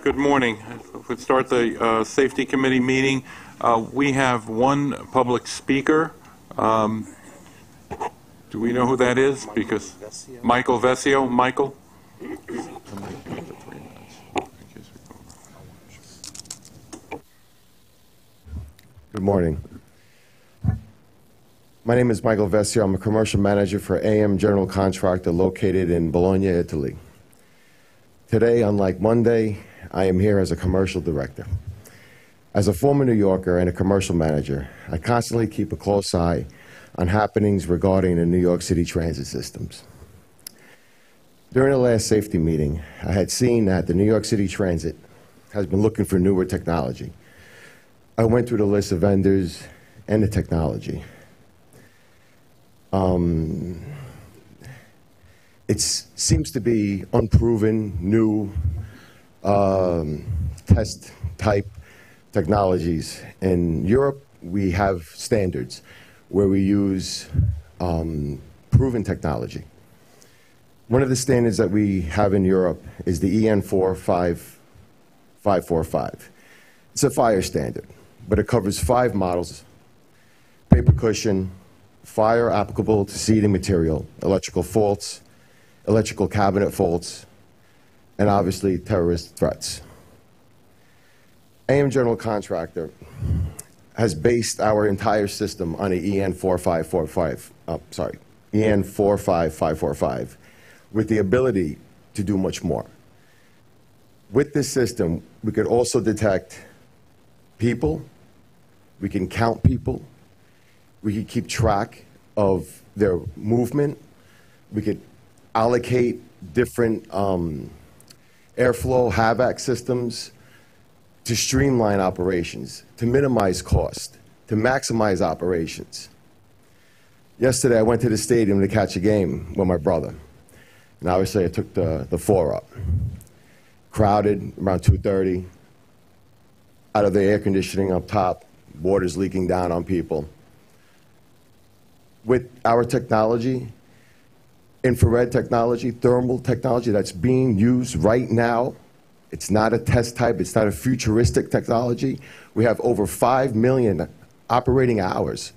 Good morning. We'll start the Safety Committee meeting. We have one public speaker. Do we know who that is? Because Michael Vesio. Michael? Good morning. My name is Michael Vesio. I'm a commercial manager for AM General Contractor located in Bologna, Italy. Today, unlike Monday, I am here as a commercial director. As a former New Yorker and a commercial manager, I constantly keep a close eye on happenings regarding the New York City transit systems. During the last safety meeting, I had seen that the New York City Transit has been looking for newer technology. I went through the list of vendors and the technology. It seems to be unproven, new test type technologies. In Europe, we have standards where we use proven technology. One of the standards that we have in Europe is the EN 45545. It's a fire standard, but it covers 5 models: paper cushion, fire applicable to seating material, electrical faults, electrical cabinet faults, and obviously terrorist threats. AM General Contractor has based our entire system on an EN 45545 with the ability to do much more. With this system, we could also detect people, we can count people, we could keep track of their movement, we could allocate different airflow HVAC systems to streamline operations, to minimize cost, to maximize operations. Yesterday, I went to the stadium to catch a game with my brother. And obviously, I took the 4 up. Crowded, around 2:30. Out of the air conditioning up top, water's leaking down on people. With our technology, infrared technology, thermal technology that's being used right now, it's not a test type, it's not a futuristic technology. We have over 5 million operating hours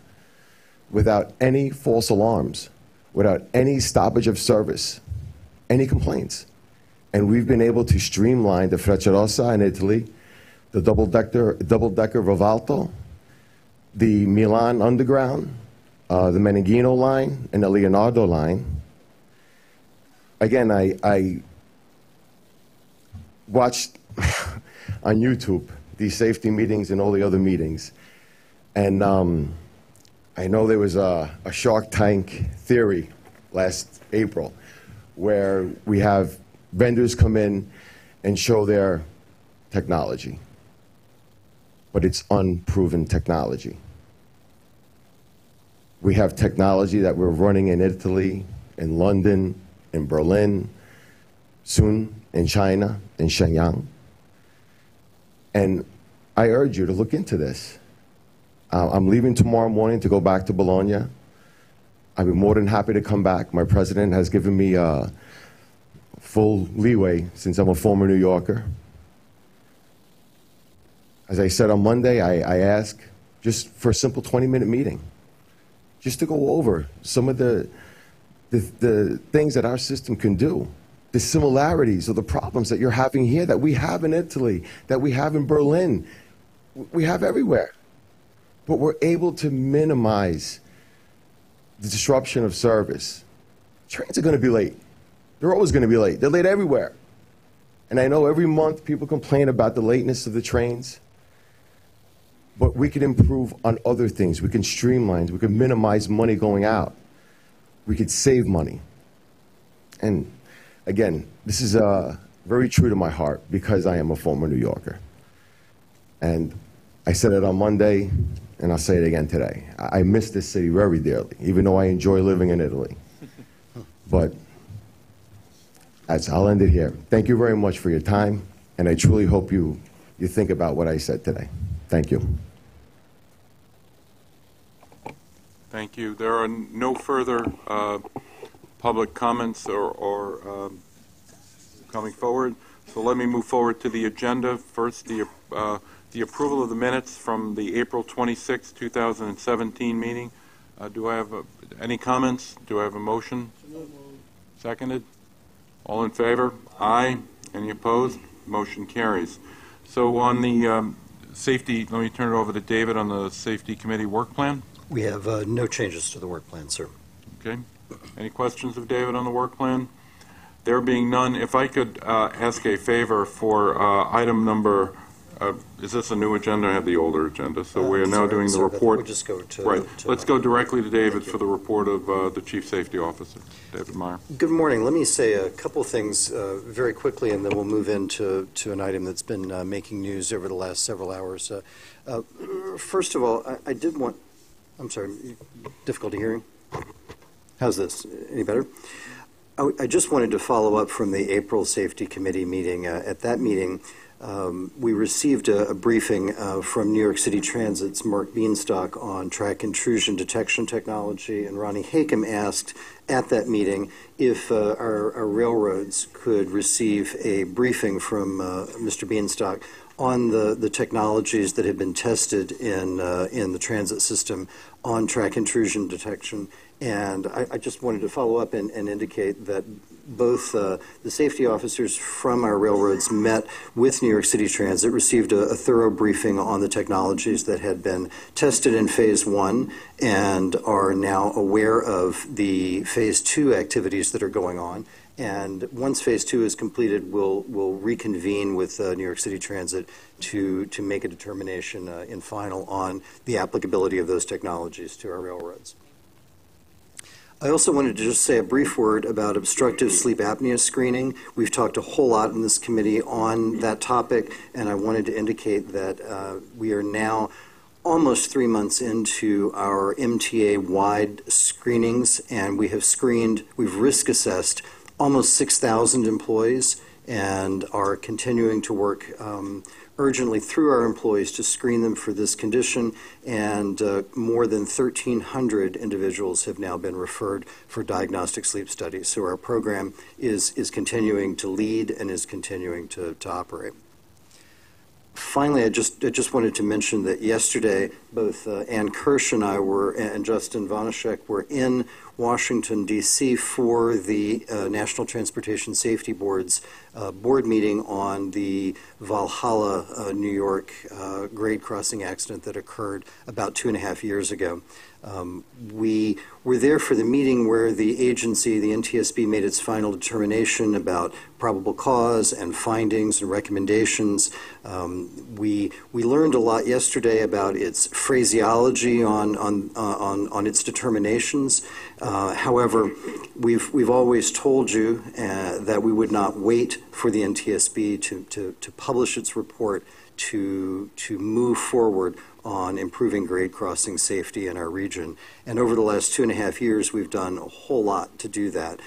without any false alarms, without any stoppage of service, any complaints. And we've been able to streamline the Frecciarossa in Italy, the double-decker Rivalto, the Milan Underground, the Meneghino line, and the Leonardo line. Again, I watched on YouTube these safety meetings and all the other meetings. And I know there was a Shark Tank theory last April where we have vendors come in and show their technology. But it's unproven technology. We have technology that we're running in Italy, in London, in Berlin, soon in China, in Shenyang. And I urge you to look into this. I'm leaving tomorrow morning to go back to Bologna. I'd be more than happy to come back. My president has given me full leeway since I'm a former New Yorker. As I said on Monday, I ask just for a simple 20-minute meeting, just to go over some of the things that our system can do, the similarities or the problems that you're having here, that we have in Italy, that we have in Berlin, we have everywhere. But we're able to minimize the disruption of service. Trains are going to be late. They're always going to be late. They're late everywhere. And I know every month people complain about the lateness of the trains. But we can improve on other things. We can streamline. We can minimize money going out. We could save money. And again, this is very true to my heart because I am a former New Yorker. And I said it on Monday, and I'll say it again today. I miss this city very dearly, even though I enjoy living in Italy. But I'll end it here. Thank you very much for your time, and I truly hope you think about what I said today. Thank you. Thank you. There are no further public comments or coming forward. So let me move forward to the agenda. First, the approval of the minutes from the April 26, 2017 meeting. Do I have any comments? Do I have a motion? Seconded? All in favor? Aye. Any opposed? Motion carries. So on the safety, let me turn it over to David on the Safety Committee work plan. We have no changes to the work plan, sir. Okay. Any questions of David on the work plan? There being none, if I could ask a favor for item number, is this a new agenda? I have the older agenda. So we are now doing the report. We'll just go to... Right. Let's go directly to David for the report of the Chief Safety Officer, David Meyer. Good morning. Let me say a couple things very quickly, and then we'll move into an item that's been making news over the last several hours. First of all, I did want... I'm sorry, difficulty hearing? How's this? Any better? I just wanted to follow up from the April Safety Committee meeting. At that meeting, we received a briefing from New York City Transit's Mark Beanstalk on track intrusion detection technology, and Ronnie Hakem asked at that meeting if our railroads could receive a briefing from Mr. Beanstalk on the technologies that have been tested in the transit system on track intrusion detection. And I just wanted to follow up and indicate that both the safety officers from our railroads met with New York City Transit, received a thorough briefing on the technologies that had been tested in Phase 1 and are now aware of the Phase 2 activities that are going on. And once Phase 2 is completed, we'll reconvene with New York City Transit to make a determination in final on the applicability of those technologies to our railroads. I also wanted to just say a brief word about obstructive sleep apnea screening. We've talked a whole lot in this committee on that topic, and I wanted to indicate that we are now almost 3 months into our MTA-wide screenings, and we've risk assessed almost 6,000 employees and are continuing to work urgently through our employees to screen them for this condition, and more than 1,300 individuals have now been referred for diagnostic sleep studies. So our program is continuing to lead and is continuing to operate. Finally, I just wanted to mention that yesterday, both Ann Kirsch and I and Justin Vanashek were in Washington, D.C. for the National Transportation Safety Board's board meeting on the Valhalla, New York grade crossing accident that occurred about 2.5 years ago. We were there for the meeting where the agency, the NTSB, made its final determination about probable cause and findings and recommendations. We learned a lot yesterday about its phraseology on its determinations. However, we've always told you that we would not wait for the NTSB to publish its report to move forward on improving grade crossing safety in our region. And over the last 2.5 years, we've done a whole lot to do that.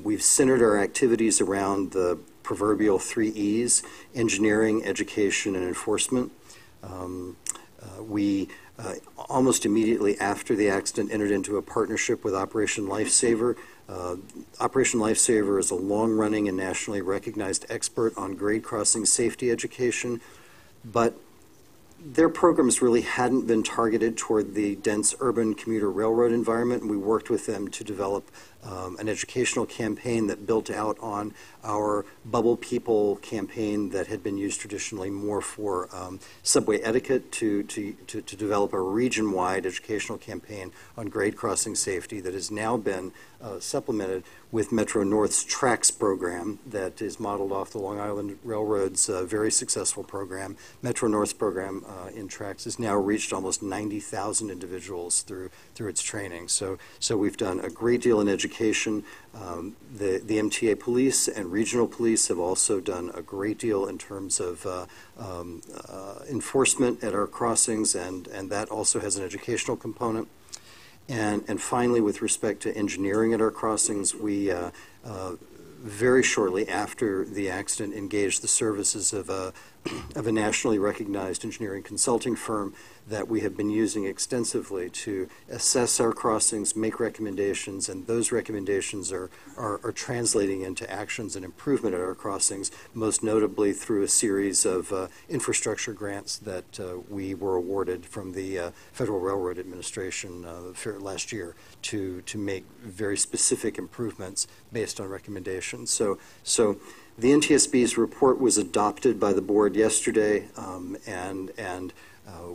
We've centered our activities around the proverbial 3 E's: engineering, education, and enforcement. We almost immediately after the accident entered into a partnership with Operation Lifesaver. Operation Lifesaver is a long-running and nationally recognized expert on grade crossing safety education, but their programs really hadn't been targeted toward the dense urban commuter railroad environment, and we worked with them to develop an educational campaign that built out on our Bubble People campaign that had been used traditionally more for subway etiquette to develop a region-wide educational campaign on grade crossing safety that has now been supplemented with Metro North's TRACS program that is modeled off the Long Island Railroad's very successful program. Metro North's program in TRACS has now reached almost 90,000 individuals through its training. So we've done a great deal in education. The MTA police and regional police have also done a great deal in terms of enforcement at our crossings, and that also has an educational component. And finally, with respect to engineering at our crossings, we very shortly after the accident engaged the services of a of a nationally recognized engineering consulting firm that we have been using extensively to assess our crossings, make recommendations, and those recommendations are translating into actions and improvement at our crossings, most notably through a series of infrastructure grants that we were awarded from the Federal Railroad Administration last year to make very specific improvements based on recommendations. So the NTSB's report was adopted by the board yesterday, and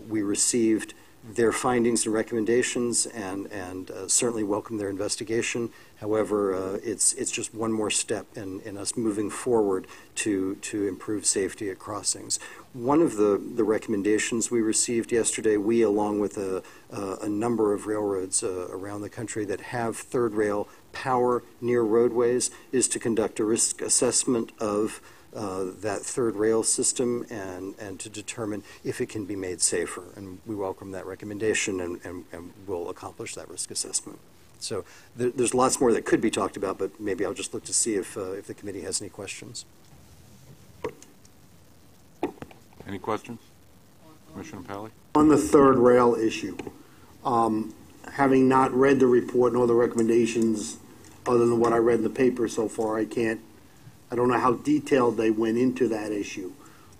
we received their findings and recommendations, and certainly welcome their investigation. However, it's just one more step in us moving forward to improve safety at crossings. One of the recommendations we received yesterday, we along with a number of railroads around the country that have third rail power near roadways, is to conduct a risk assessment of that third rail system and to determine if it can be made safer. And we welcome that recommendation and will accomplish that risk assessment. So there's lots more that could be talked about, but maybe I'll just look to see if the committee has any questions. Any questions? Commissioner Pally? On the third rail issue, having not read the report nor the recommendations other than what I read in the paper so far, I don't know how detailed they went into that issue,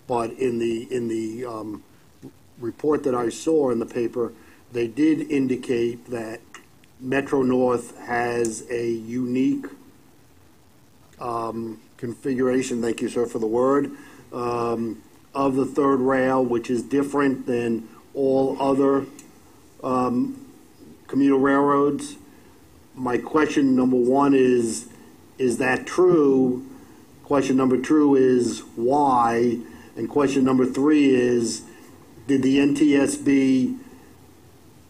but in the report that I saw in the paper, they did indicate that Metro North has a unique configuration, thank you, sir, for the word, of the third rail, which is different than all other commuter railroads. My question number one is that true? Question number two is why? And question number three is, did the NTSB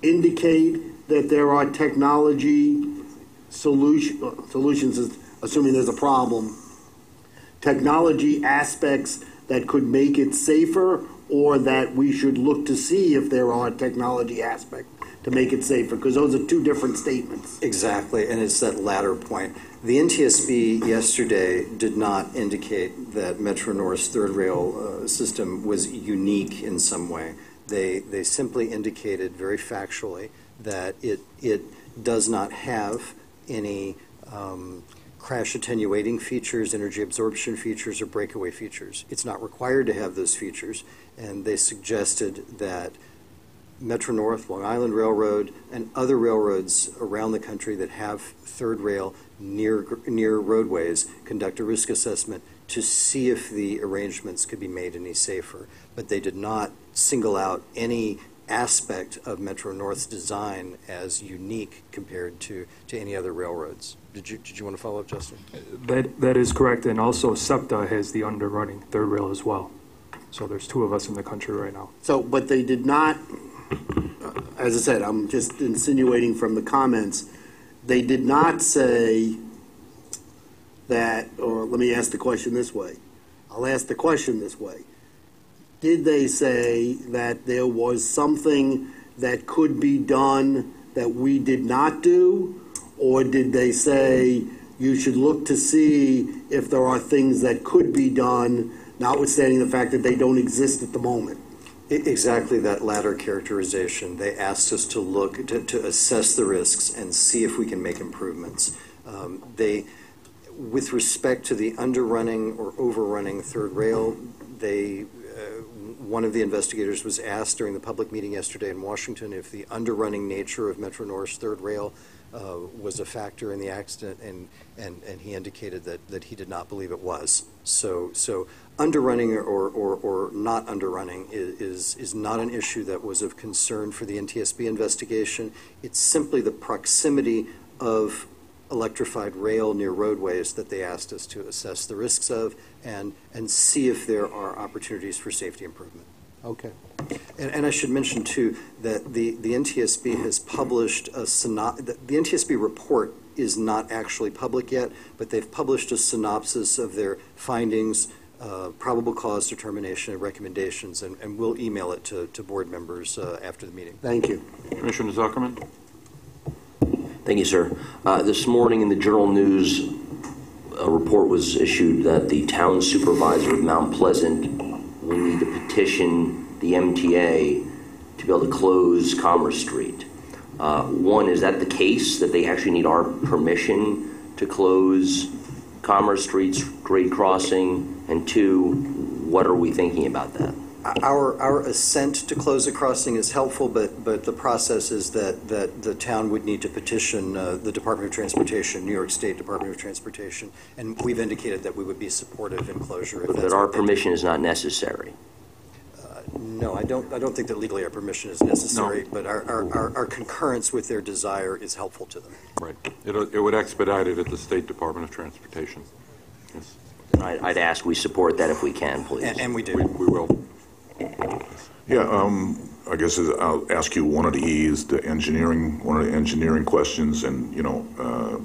indicate that there are technology solutions, assuming there's a problem, technology aspects that could make it safer, or that we should look to see if there are technology aspects to make it safer? Because those are two different statements. Exactly, and it's that latter point. The NTSB yesterday did not indicate that Metro North's third rail system was unique in some way. They simply indicated very factually that it does not have any crash attenuating features, energy absorption features, or breakaway features. It's not required to have those features, and they suggested that Metro North, Long Island Railroad, and other railroads around the country that have third rail near roadways conduct a risk assessment to see if the arrangements could be made any safer. But they did not single out any aspect of Metro North's design as unique compared to any other railroads. Did you want to follow up, Justin? That is correct, and also SEPTA has the underrunning third rail as well. So there's two of us in the country right now. So, but they did not, as I said, I'm just insinuating from the comments, they did not say that, or let me ask the question this way. I'll ask the question this way. Did they say that there was something that could be done that we did not do? Or did they say you should look to see if there are things that could be done, notwithstanding the fact that they don't exist at the moment? Exactly that latter characterization. They asked us to look, to assess the risks and see if we can make improvements. With respect to the underrunning or overrunning third rail, one of the investigators was asked during the public meeting yesterday in Washington if the underrunning nature of Metro North's third rail was a factor in the accident, and he indicated that he did not believe it was. So underrunning or not underrunning is not an issue that was of concern for the NTSB investigation. It's simply the proximity of electrified rail near roadways that they asked us to assess the risks of and see if there are opportunities for safety improvement. Okay. And I should mention, too, that the NTSB has published the NTSB report is not actually public yet, but they've published a synopsis of their findings, probable cause determination, and recommendations, and we'll email it to board members after the meeting. Thank you. Commissioner Zuckerman? Thank you, sir. This morning in the Journal News, a report was issued that the town supervisor of Mount Pleasant we need to petition the MTA to be able to close Commerce Street. One, is that the case, that they actually need our permission to close Commerce Street's grade crossing? And two, what are we thinking about that? Our assent to close a crossing is helpful, but the process is that the town would need to petition the Department of Transportation, New York State Department of Transportation, and we've indicated that we would be supportive in closure. But our permission is not necessary. No, I don't think that legally our permission is necessary, No. but our concurrence with their desire is helpful to them. Right. It would expedite it at the State Department of Transportation. Yes. I'd ask we support that if we can, please. And we do. We will. Yeah, I guess I'll ask you one of the engineering questions, and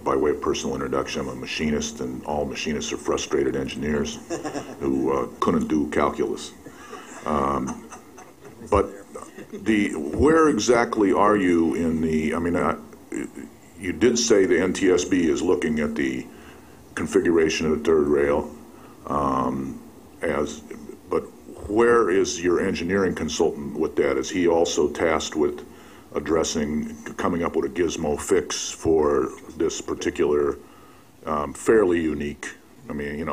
by way of personal introduction, I'm a machinist, and all machinists are frustrated engineers who couldn't do calculus. But where exactly are you in the? I mean, you did say the NTSB is looking at the configuration of the third rail, but where is your engineering consultant with that? Is he also tasked with coming up with a gizmo fix for this particular fairly unique? I mean,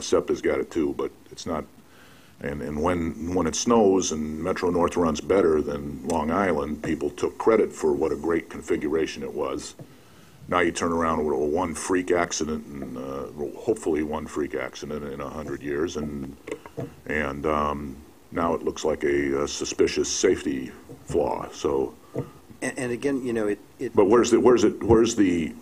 SEPTA's got it too, but it's not. And when it snows and Metro North runs better than Long Island, people took credit for what a great configuration it was. Now you turn around with one freak accident, and hopefully one freak accident in 100 years, and now it looks like a suspicious safety flaw. So, and again, But where's the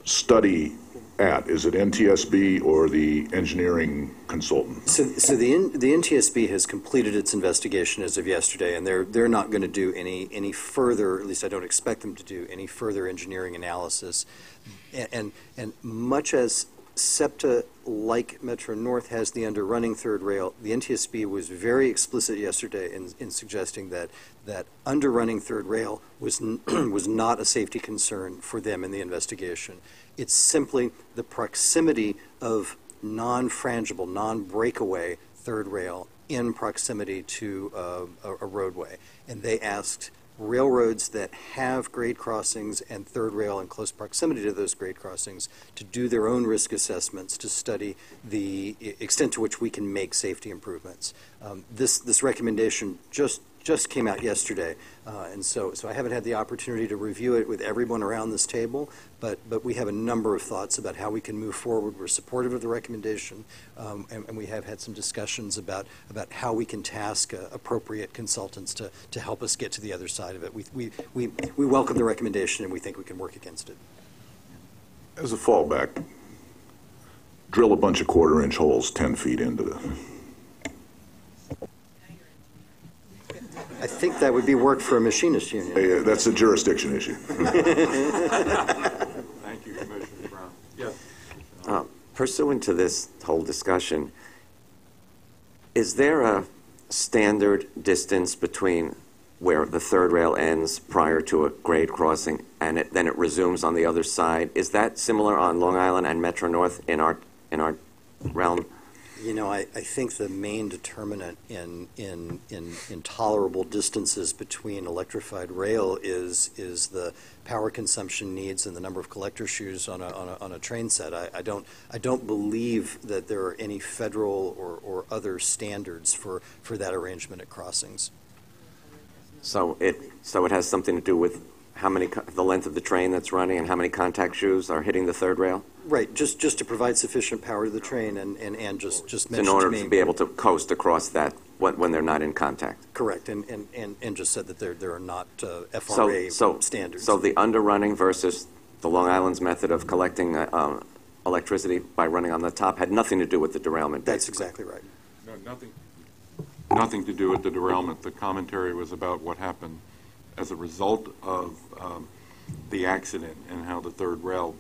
study at? Is it NTSB or the engineering consultant? So the NTSB has completed its investigation as of yesterday, and they're not going to do any further. At least I don't expect them to do any further engineering analysis. And much as SEPTA, like Metro North, has the underrunning third rail, the NTSB was very explicit yesterday in suggesting that underrunning third rail was not a safety concern for them in the investigation. It's simply the proximity of non-frangible, non-breakaway third rail in proximity to a roadway. And they asked railroads that have grade crossings and third rail in close proximity to those grade crossings to do their own risk assessments to study the extent to which we can make safety improvements. This recommendation just came out yesterday, and so I haven't had the opportunity to review it with everyone around this table, but we have a number of thoughts about how we can move forward. We're supportive of the recommendation, and we have had some discussions about how we can task appropriate consultants to help us get to the other side of it. We welcome the recommendation, and we think we can work against it. As a fallback, drill a bunch of quarter-inch holes 10 feet into the... I think that would be work for a machinist union. That's a jurisdiction issue. Thank you, Commissioner Brown. Yes. Pursuant to this whole discussion, is there a standard distance between where the third rail ends prior to a grade crossing and then it resumes on the other side? Is that similar on Long Island and Metro North in our realm? I think the main determinant in tolerable distances between electrified rail is the power consumption needs and the number of collector shoes on a train set. I don't believe that there are any federal or other standards for that arrangement at crossings. So it has something to do with the length of the train that's running and how many contact shoes are hitting the third rail? Right, just to provide sufficient power to the train and just mention in order to me, to be able to coast across that when they're not in contact. correct, and just said that there are not FRA standards. So the underrunning versus the Long Island's method of collecting electricity by running on the top had nothing to do with the derailment. That's basically. exactly right. No, nothing to do with the derailment. The commentary was about what happened as a result of the accident and how the third rail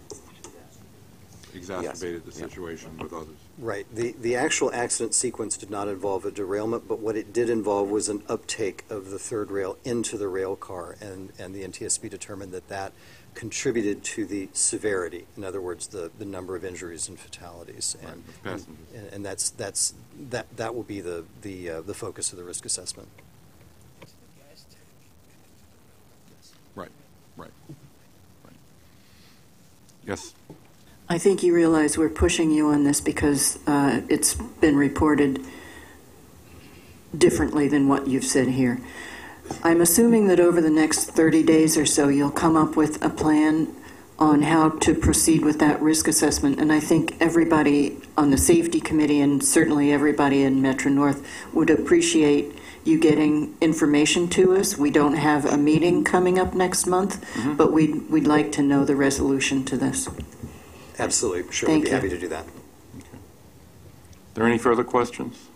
exacerbated the situation with others. Right. The actual accident sequence did not involve a derailment, but what it did involve was an uptake of the third rail into the rail car, and the NTSB determined that contributed to the severity. In other words, the number of injuries and fatalities. And that will be the focus of the risk assessment. Right. Yes. I think you realize we're pushing you on this because it's been reported differently than what you've said here. I'm assuming that over the next 30 days or so, you'll come up with a plan on how to proceed with that risk assessment. And I think everybody on the safety committee and certainly everybody in Metro North would appreciate you getting information to us. We don't have a meeting coming up next month, but we'd like to know the resolution to this. Absolutely. Sure, Thank we'd be you. happy to do that. Okay. Are there any further questions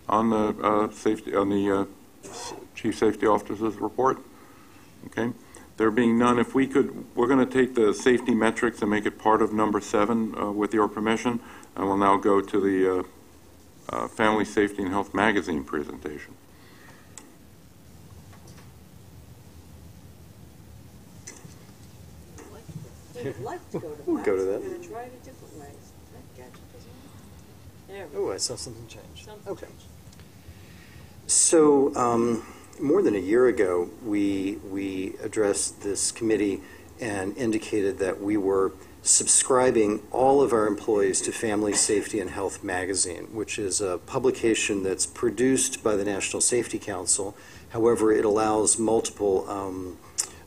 on the safety, on the Chief Safety Officer's report? Okay. There being none, if we could, we're going to take the safety metrics and make it part of number 7 with your permission, and we'll now go to the Family Safety and Health Magazine presentation. We'd like to go to We'll go to that. We're going to try it a different way. There we Oh, go. I saw something change. Something Okay. changed. So, more than a year ago, we addressed this committee and indicated that we were subscribing all of our employees to Family Safety and Health Magazine, which is a publication that's produced by the National Safety Council. However, it allows multiple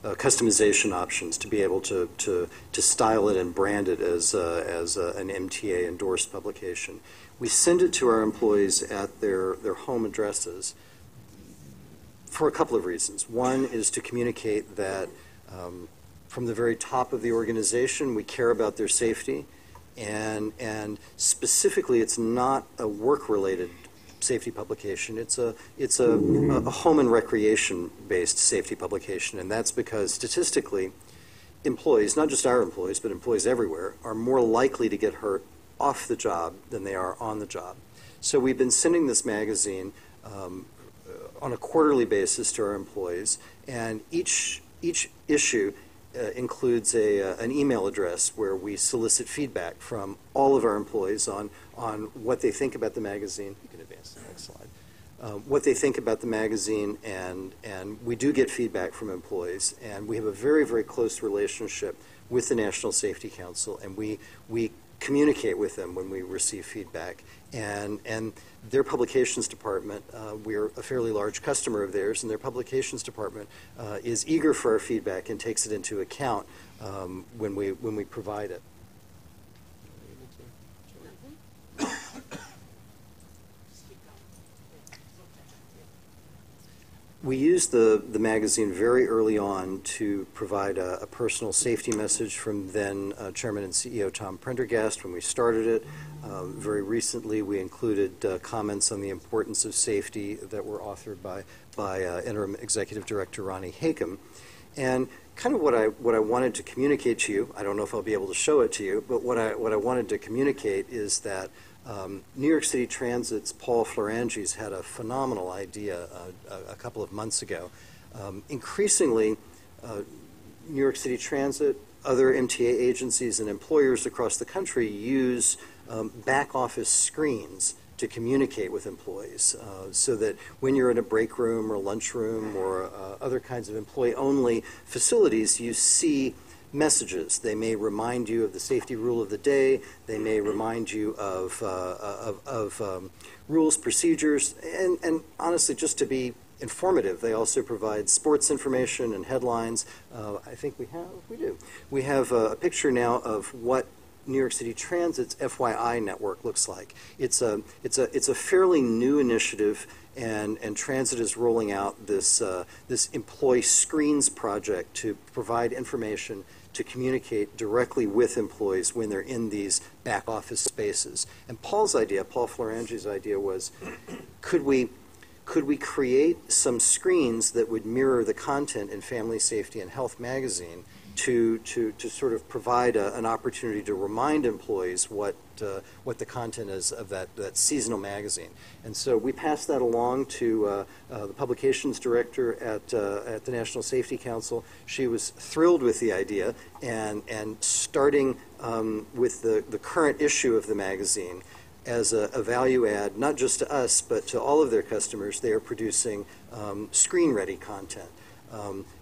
customization options to be able to style it and brand it as an MTA endorsed publication. We send it to our employees at their home addresses for a couple of reasons. One is to communicate that from the very top of the organization, we care about their safety, and specifically, it's not a work-related safety publication. It's a home and recreation-based safety publication, and that's because statistically, employees, not just our employees, but employees everywhere, are more likely to get hurt off the job than they are on the job. So we've been sending this magazine on a quarterly basis to our employees, and each issue includes an email address where we solicit feedback from all of our employees on what they think about the magazine. You can advance to the next slide. What they think about the magazine, and we do get feedback from employees, and we have a very, very close relationship with the National Safety Council, and we communicate with them when we receive feedback. And their publications department, we're a fairly large customer of theirs, and their publications department is eager for our feedback and takes it into account when we provide it. We used the magazine very early on to provide a personal safety message from then Chairman and CEO Tom Prendergast when we started it. Very recently, we included comments on the importance of safety that were authored by Interim Executive Director Ronnie Hakem. And kind of what I wanted to communicate to you, I don't know if I'll be able to show it to you, but what I wanted to communicate is that New York City Transit's Paul Floranges had a phenomenal idea a couple of months ago. Increasingly, New York City Transit, other MTA agencies, and employers across the country use back office screens to communicate with employees so that when you're in a break room or lunchroom or other kinds of employee-only facilities, you see messages. They may remind you of the safety rule of the day. They may remind you of rules, procedures, and honestly, just to be informative, they also provide sports information and headlines. I think we do. We have a picture now of what New York City Transit's FYI network looks like. It's a fairly new initiative, and Transit is rolling out this employee screens project to provide information to communicate directly with employees when they're in these back office spaces. And Paul Floranges' idea was, could we create some screens that would mirror the content in Family Safety and Health magazine to sort of provide an opportunity to remind employees what the content is of that seasonal magazine. And so we passed that along to the publications director at the National Safety Council. She was thrilled with the idea, and starting with the current issue of the magazine, as a value add, not just to us, but to all of their customers, they are producing screen-ready content.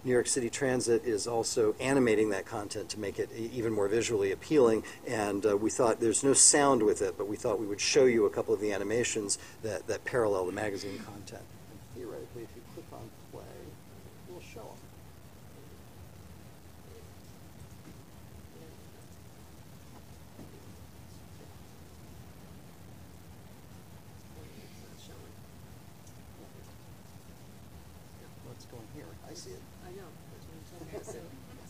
New York City Transit is also animating that content to make it even more visually appealing, and we thought there's no sound with it, but we thought we would show you a couple of the animations that parallel the magazine content. And theoretically, if you click on play, we'll show them. What's going here? I see it. I know.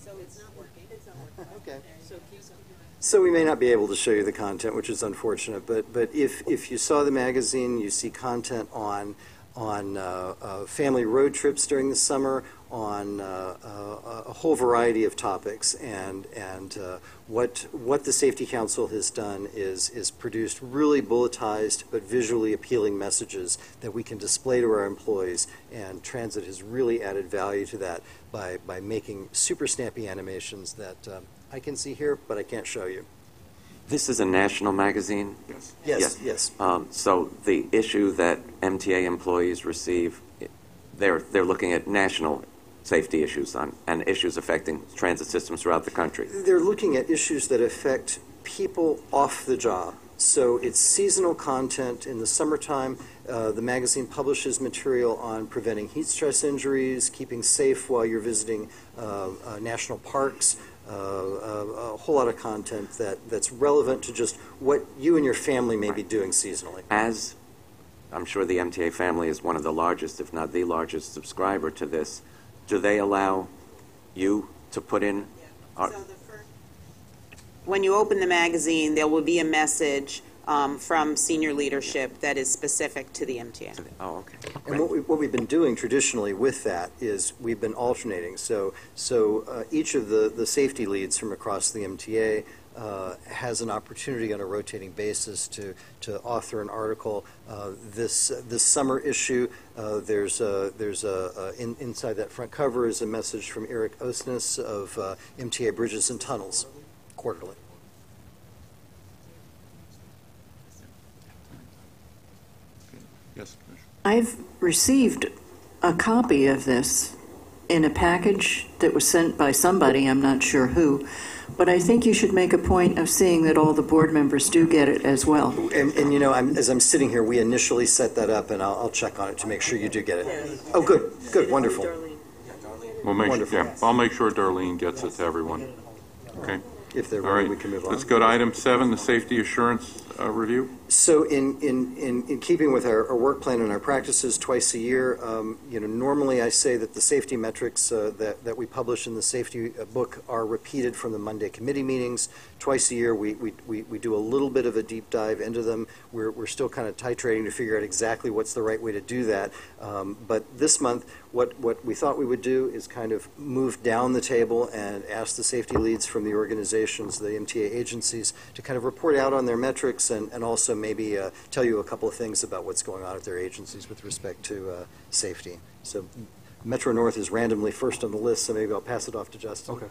So it's not working. It's not working. Okay. So keep going. So we may not be able to show you the content, which is unfortunate, but if you saw the magazine, you see content on family road trips during the summer, on a whole variety of topics, and what the Safety Council has done is produced really bulletized but visually appealing messages that we can display to our employees, and Transit has really added value to that by making super snappy animations that I can see here, but I can't show you. This is a national magazine? Yes, yes. So the issue that MTA employees receive, they're looking at national safety issues and issues affecting transit systems throughout the country. They're looking at issues that affect people off the job. So it's seasonal content. In the summertime, the magazine publishes material on preventing heat stress injuries, keeping safe while you're visiting national parks, a whole lot of content that's relevant to just what you and your family may be doing seasonally. As I'm sure the MTA family is one of the largest, if not the largest, subscriber to this, do they allow you to put in? When you open the magazine, there will be a message from senior leadership that is specific to the MTA. Oh, okay. And what we've been doing traditionally with that is we've been alternating. So each of the safety leads from across the MTA has an opportunity on a rotating basis to author an article. This summer issue, inside that front cover is a message from Eric Osnes of MTA Bridges and Tunnels, quarterly. Yes, I've received a copy of this in a package that was sent by somebody, I'm not sure who, but I think you should make a point of seeing that all the board members do get it as well. And you know, as I'm sitting here, we initially set that up, and I'll check on it to make sure you do get it. Oh, good, wonderful. I'll make sure Wonderful. Darlene gets it to everyone. Okay. If they're All ready, right. we can move on. Let's go to item 7, the safety assurance review. So in keeping with our work plan and our practices twice a year, normally I say that the safety metrics that we publish in the safety book are repeated from the Monday committee meetings. Twice a year we do a little bit of a deep dive into them. We're still kind of titrating to figure out exactly what's the right way to do that. But this month, what we thought we would do is kind of move down the table and ask the safety leads from the organizations, the MTA agencies, to kind of report out on their metrics and also maybe tell you a couple of things about what's going on at their agencies with respect to safety. So Metro North is randomly first on the list, so maybe I'll pass it off to Justin. Okay.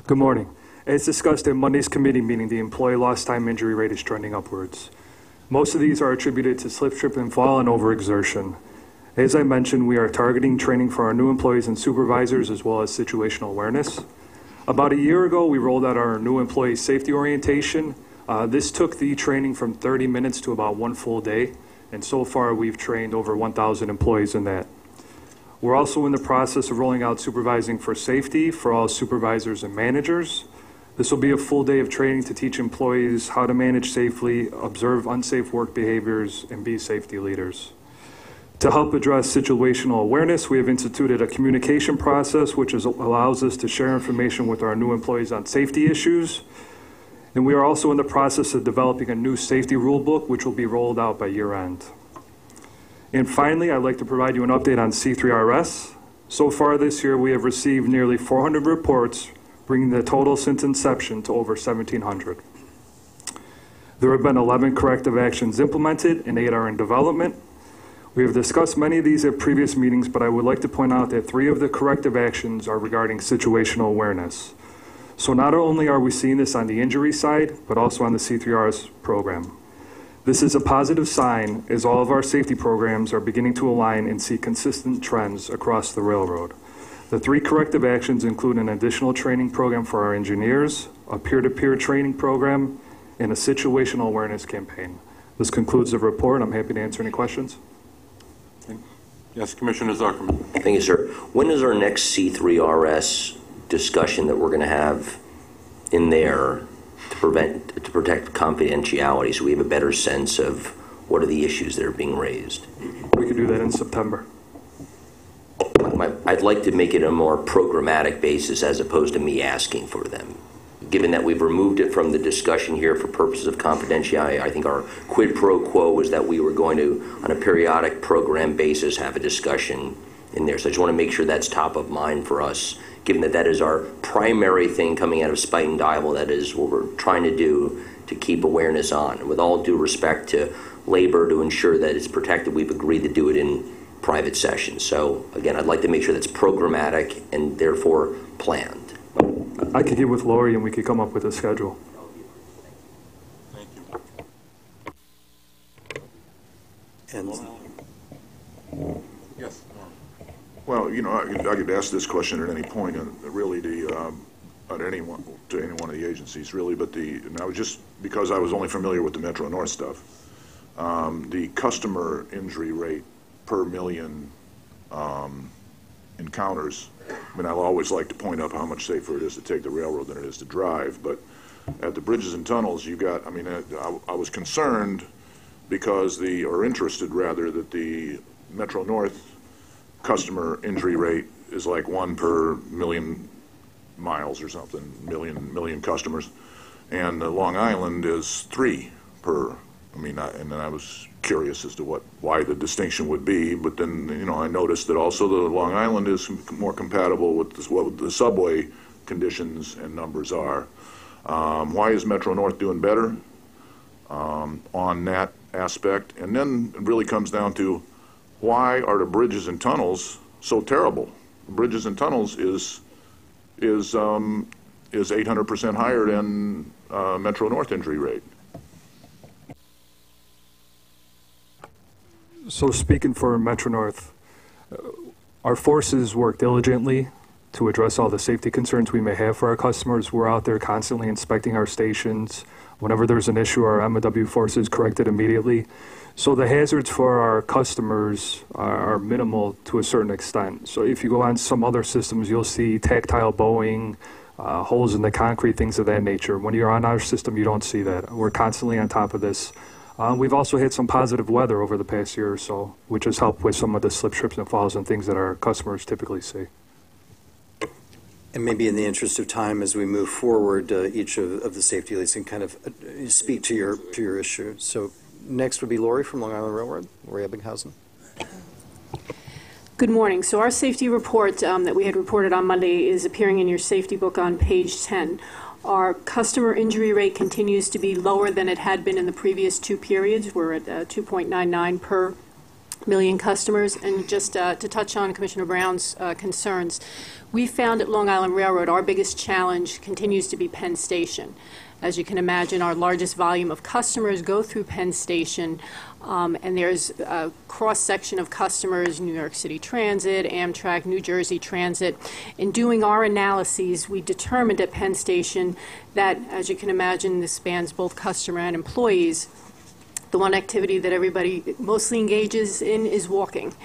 Good morning. As discussed at Monday's committee meeting, the employee lost time injury rate is trending upwards. Most of these are attributed to slip, trip, and fall and overexertion. As I mentioned, we are targeting training for our new employees and supervisors as well as situational awareness. About a year ago, we rolled out our new employee safety orientation. This took the training from 30 minutes to about 1 full day, and so far we've trained over 1,000 employees in that. We're also in the process of rolling out supervising for safety for all supervisors and managers. This will be a full day of training to teach employees how to manage safely, observe unsafe work behaviors, and be safety leaders. To help address situational awareness, we have instituted a communication process which allows us to share information with our new employees on safety issues. And we are also in the process of developing a new safety rule book which will be rolled out by year end. And finally, I'd like to provide you an update on C3RS. So far this year, we have received nearly 400 reports bringing the total since inception to over 1,700. There have been 11 corrective actions implemented and 8 are in development. We have discussed many of these at previous meetings, but I would like to point out that 3 of the corrective actions are regarding situational awareness. So not only are we seeing this on the injury side, but also on the C3Rs program. This is a positive sign as all of our safety programs are beginning to align and see consistent trends across the railroad. The 3 corrective actions include an additional training program for our engineers, a peer-to-peer training program, and a situational awareness campaign. This concludes the report. I'm happy to answer any questions. Yes, Commissioner Zuckerman. Thank you, sir. When is our next C3RS discussion that we're going to have in there to protect confidentiality, so we have a better sense of what are the issues that are being raised? We could do that in September. I'd like to make it a more programmatic basis as opposed to me asking for them. Given that we've removed it from the discussion here for purposes of confidentiality, I think our quid pro quo was that we were going to, on a periodic program basis, have a discussion in there. So I just want to make sure that's top of mind for us, given that that is our primary thing coming out of Spite and Dival. That is what we're trying to do to keep awareness on. And with all due respect to labor, to ensure that it's protected, we've agreed to do it in private sessions. So again, I'd like to make sure that's programmatic and therefore planned. I could get with Lori and we could come up with a schedule. Thank you. And Yes. Well, you know, I could ask this question at any point, and really at any one of the agencies, really. But and I was just, because I was only familiar with the Metro North stuff, the customer injury rate per million encounters. I mean, I'll always like to point out how much safer it is to take the railroad than it is to drive. But at the bridges and tunnels, you got, I mean, I was concerned because or interested rather, that the Metro North customer injury rate is like 1 per million miles or something, million customers. And Long Island is 3 per. I mean, and then I was curious as to why the distinction would be, but then, you know, I noticed that also the Long Island is more compatible with what the subway conditions and numbers are. Why is Metro North doing better on that aspect? And then it really comes down to, why are the bridges and tunnels so terrible? Bridges and tunnels is 800% higher than Metro North injury rate. So speaking for Metro North, our forces work diligently to address all the safety concerns we may have for our customers. We're out there constantly inspecting our stations. Whenever there's an issue, our MW forces correct it immediately. So the hazards for our customers are minimal to a certain extent. So if you go on some other systems, you'll see tactile bowing, holes in the concrete, things of that nature. When you're on our system, you don't see that. We're constantly on top of this. We've also had some positive weather over the past year or so, which has helped with some of the slip, trips, and falls and things that our customers typically see. And maybe in the interest of time, as we move forward, each of the safety leads can kind of speak to your issue. So next would be Lori from Long Island Railroad, Lori Ebbinghausen. Good morning. So our safety report that we had reported on Monday is appearing in your safety book on page 10. Our customer injury rate continues to be lower than it had been in the previous 2 periods. We're at 2.99 per million customers. And just to touch on Commissioner Brown's concerns, we found at Long Island Railroad our biggest challenge continues to be Penn Station. As you can imagine, our largest volume of customers go through Penn Station, and there's a cross-section of customers, New York City Transit, Amtrak, New Jersey Transit. In doing our analyses, we determined at Penn Station that, as you can imagine, this spans both customer and employees. The one activity that everybody mostly engages in is walking.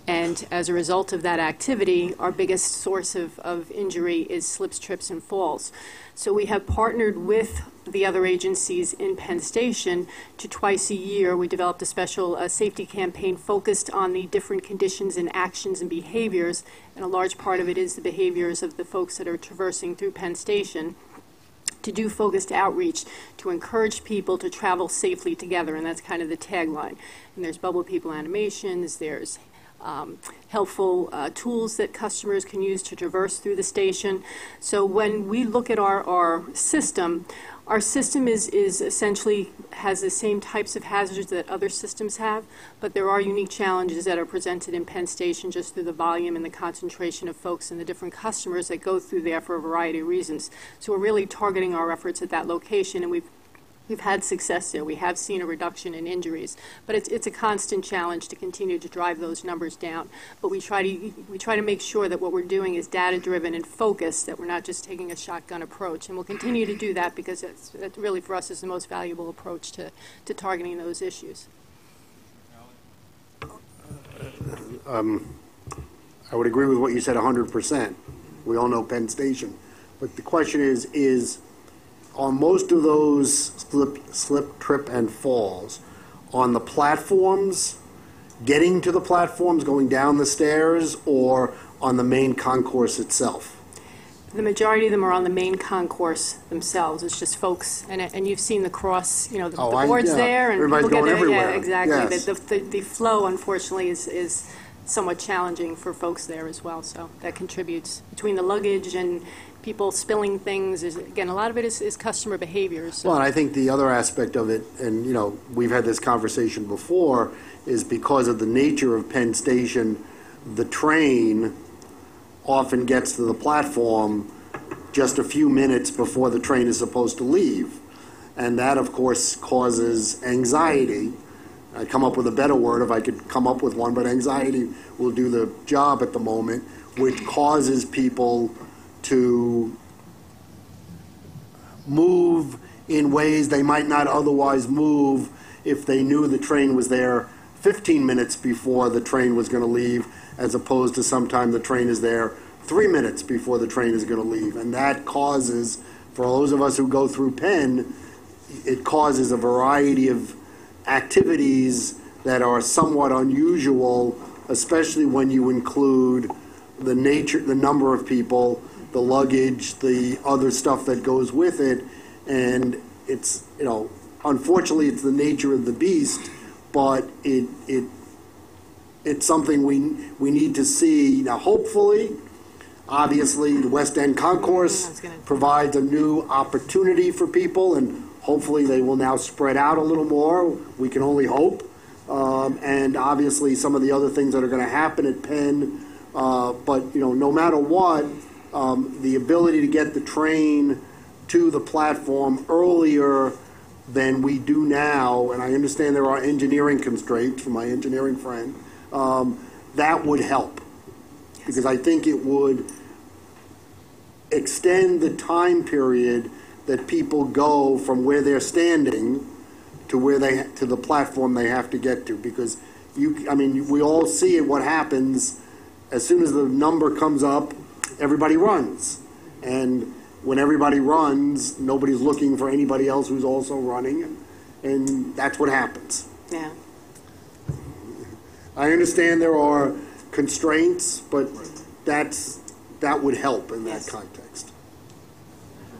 And as a result of that activity, our biggest source of injury is slips, trips, and falls. So we have partnered with the other agencies in Penn Station to twice a year. We developed a special safety campaign focused on the different conditions and actions and behaviors, and a large part of it is the behaviors of the folks that are traversing through Penn Station, to do focused outreach to encourage people to travel safely together, and that's kind of the tagline. And there's Bubble People animations, there's helpful tools that customers can use to traverse through the station. So when we look at our system is essentially has the same types of hazards that other systems have, but there are unique challenges that are presented in Penn Station just through the volume and the concentration of folks and the different customers that go through there for a variety of reasons. So we're really targeting our efforts at that location, and we've had success there. We have seen a reduction in injuries, but it's a constant challenge to continue to drive those numbers down. But we try to make sure that what we're doing is data-driven and focused, that we're not just taking a shotgun approach. And we'll continue to do that because that really, for us, is the most valuable approach to targeting those issues. I would agree with what you said 100%. We all know Penn Station. But the question is on most of those slip, trip, and falls, on the platforms, getting to the platforms, going down the stairs, or on the main concourse itself? The majority of them are on the main concourse themselves. It's just folks, and you've seen the cross, the boards there, and everybody's people going get everywhere. Yeah, exactly. Yes. The flow, unfortunately, is somewhat challenging for folks there as well. So that contributes between the luggage and people spilling things. Again, a lot of it is customer behavior. So. Well, and I think the other aspect of it, and we've had this conversation before, is because of the nature of Penn Station, the train often gets to the platform just a few minutes before the train is supposed to leave. And that, of course, causes anxiety. I'd come up with a better word if I could come up with one, but anxiety will do the job at the moment, which causes people to move in ways they might not otherwise move if they knew the train was there 15 minutes before the train was going to leave, as opposed to sometime the train is there 3 minutes before the train is going to leave. And that causes, for those of us who go through Penn, it causes a variety of activities that are somewhat unusual, especially when you include the number of people, the luggage, the other stuff that goes with it. And it's, unfortunately, it's the nature of the beast, but it's something we need to see. Now, hopefully, obviously, the West End Concourse provides a new opportunity for people, and hopefully they will now spread out a little more. We can only hope. And obviously, some of the other things that are going to happen at Penn. But, no matter what, the ability to get the train to the platform earlier than we do now, and I understand there are engineering constraints from my engineering friend, that would help. Because I think it would extend the time period that people go from where they're standing to to the platform they have to get to. Because we all see it, what happens as soon as the number comes up, everybody runs. And when everybody runs, nobody's looking for anybody else who's also running, and that's what happens. Yeah. I understand there are constraints, but that would help in that context.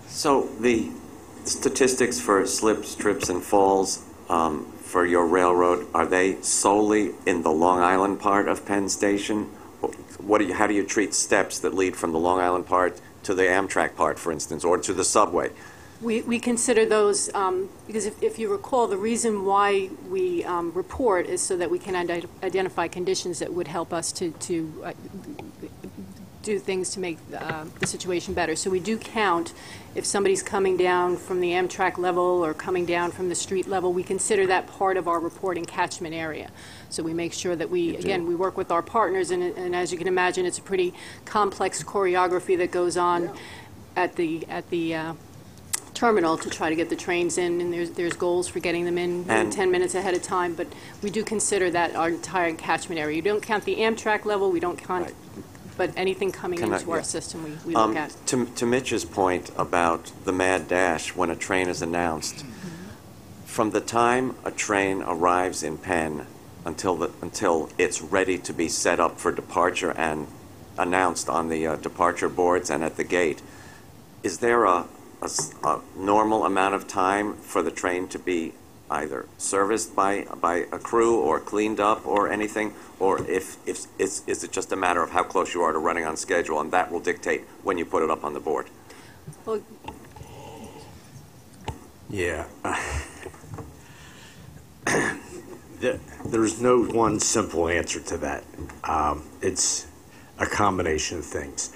So the statistics for slips, trips, and falls for your railroad, are they solely in the Long Island part of Penn Station? How do you treat steps that lead from the Long Island part to the Amtrak part, for instance, or to the subway? We consider those, because if you recall, the reason why we report is so that we can identify conditions that would help us to do things to make the situation better. So we do count if somebody's coming down from the Amtrak level or coming down from the street level. We consider that part of our reporting catchment area. So we make sure that we work with our partners, and as you can imagine, it's a pretty complex choreography that goes on at the terminal to try to get the trains in, and there's goals for getting them in 10 minutes ahead of time, but we do consider that our entire catchment area. You don't count the Amtrak level, we don't count, but anything coming into our system we look at. To Mitch's point about the mad dash when a train is announced, from the time a train arrives in Penn until it's ready to be set up for departure and announced on the departure boards and at the gate, is there a normal amount of time for the train to be either serviced by a crew or cleaned up or anything, or if is it just a matter of how close you are to running on schedule, and that will dictate when you put it up on the board? Well, Yeah. There's no one simple answer to that. It's a combination of things.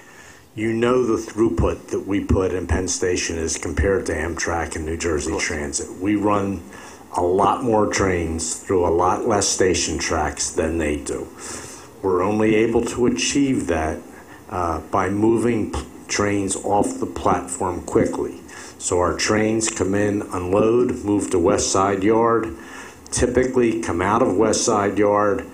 You know the throughput that we put in Penn Station is compared to Amtrak and New Jersey Transit. We run a lot more trains through a lot less station tracks than they do. We're only able to achieve that by moving trains off the platform quickly. So our trains come in, unload, move to West Side Yard, typically come out of West Side Yard.